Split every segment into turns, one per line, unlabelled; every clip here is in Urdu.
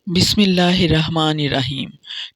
بسم اللہ الرحمن الرحیم۔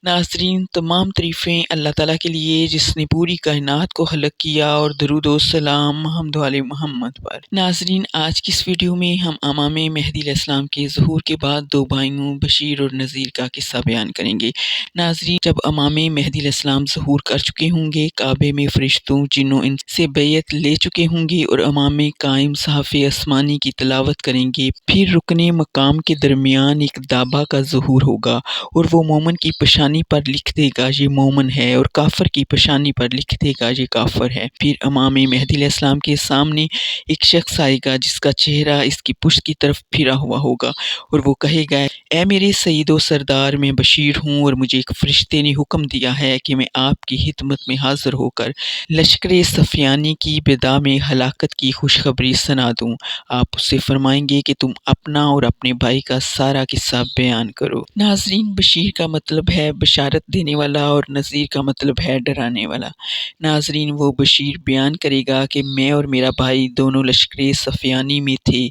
ناظرین، تمام تعریفیں اللہ تعالیٰ کے لیے جس نے پوری کائنات کو خلق کیا، اور درود و سلام محمد علی محمد پر۔ ناظرین، آج کی اس ویڈیو میں ہم امام مہدی علیہ السلام کے ظہور کے بعد دو بھائیوں بشیر اور نذیر کا قصہ بیان کریں گے۔ ناظرین، جب امام مہدی علیہ السلام ظہور کر چکے ہوں گے، کعبے میں فرشتوں، جنوں انس سے بیعت لے چکے ہوں گے اور امام قائم صحف آسمانی کی تلاوت کریں گے، پھر رکن مقام کے درمیان ایک دابا کا ظہور ہوگا اور وہ مومن کی پیشانی پر لکھ دے گا یہ مومن ہے، اور کافر کی پیشانی پر لکھ دے گا یہ کافر ہے۔ پھر امام مہدی علیہ السلام کے سامنے ایک شخص آئے گا جس کا چہرہ اس کی پشت کی طرف پھرا ہوا ہوگا، اور وہ کہے گا، اے میرے سید و سردار، میں بشیر ہوں اور مجھے ایک فرشتے نے حکم دیا ہے کہ میں آپ کی خدمت میں حاضر ہو کر لشکر صفیانی کی بدا میں ہلاکت کی خوشخبری سنا دوں۔ آپ اس سے فرمائیں گے کہ تم اپنا اور اپنے بھائی کا سارا قصہ بیان کرو۔ ناظرین، بشیر کا مطلب ہے بشارت دینے والا اور نذیر کا مطلب ہے ڈرانے والا۔ ناظرین، وہ بشیر بیان کرے گا کہ میں اور میرا بھائی دونوں لشکر صفیانی میں تھے۔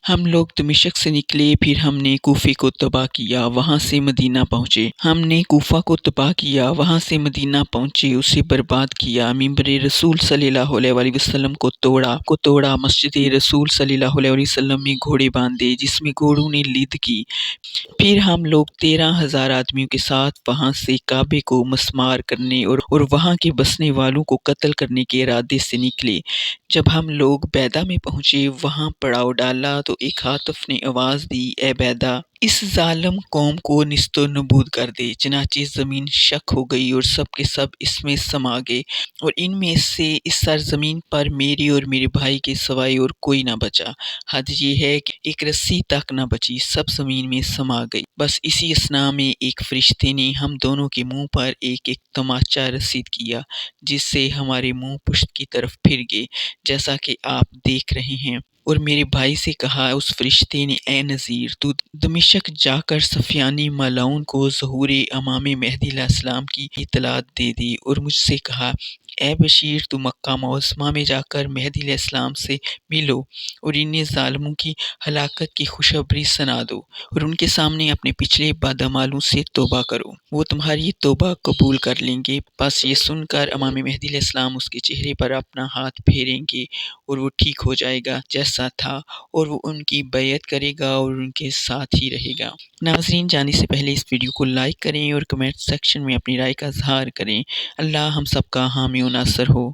ہم لوگ دمشق سے نکلے، پھر ہم نے کوفے کو تباہ کیا، وہاں سے مدینہ پہنچے۔ ہم نے کوفہ کو تباہ کیا، وہاں سے مدینہ پہنچے، اسے برباد کیا، منبر رسول صلی اللہ علیہ وآلہ وسلم کو توڑا، مسجد رسول صلی اللہ علیہ وسلم میں گھوڑے باندھے جس میں گھوڑوں نے لد کی۔ پھر ہم لوگ 13,000 آدمیوں کے ساتھ وہاں سے کعبے کو مسمار کرنے اور وہاں کے بسنے والوں کو قتل کرنے کے ارادے سے نکلے۔ جب ہم لوگ بیدا میں پہنچے، وہاں پڑاؤ ڈالا تو ایک ہاتف نے آواز دی، اے بیدا، اس ظالم قوم کو نیست و نابود کر دے۔ چنانچہ زمین شق ہو گئی اور سب کے سب اس میں سما گئے، اور ان میں سے اس سرزمین پر میرے اور میرے بھائی کے سوائے اور کوئی نہ بچا۔ حد یہ ہے کہ ایک رسی تک نہ بچی، سب زمین میں سما گئی۔ بس اسی اثنا میں ایک فرشتے نے ہم دونوں کے منہ پر ایک ایک تماچا رسید کیا، جس سے ہمارے منہ پشت کی طرف پھر گئے، جیسا کہ آپ دیکھ رہے ہیں۔ اور میرے بھائی سے کہا اس فرشتے نے، اے نذیر، تو دمشق جا کر صفیانی ملاؤن کو ظہور امام مہدی علیہ السلام کی اطلاع دے دے۔ اور مجھ سے کہا، اے بشیر، تو مکہ معظمہ میں جا کر مہدی علیہ السلام سے ملو اور انہیں ظالموں کی ہلاکت کی خوشخبری سنا دو، اور ان کے سامنے اپنے پچھلے بدعمالوں سے توبہ کرو، وہ تمہاری توبہ قبول کر لیں گے۔ بس یہ سن کر امام مہدی علیہ السلام اس کے چہرے پر اپنا ہاتھ پھیریں گے اور وہ ٹھیک ہو جائے گا جیسا تھا، اور وہ ان کی بیعت کرے گا اور ان کے ساتھ ہی رہے گا۔ ناظرین، جانے سے پہلے اس ویڈیو کو لائک کریں اور کمنٹ سیکشن میں اپنی رائے کا اظہار کریں۔ اللہ ہم سب کا حامی و ناصر ہو۔